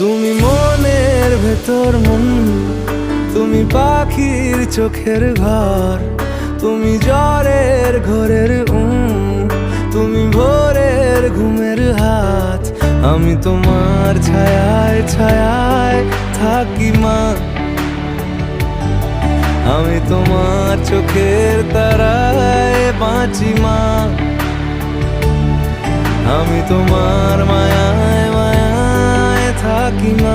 তুমি মনের ভেতর মন, তুমি পাখির চোখের ঘর, তুমি জ্বরের ঘরের তুমি ভোরের ঘুমের হাত। আমি তোমার ছায়ায় ছায়ায় থাকি মা, আমি তোমার চোখের তারায় বাঁচি মা, আমি তোমার মায়ায় মায়ায় থাকি মা।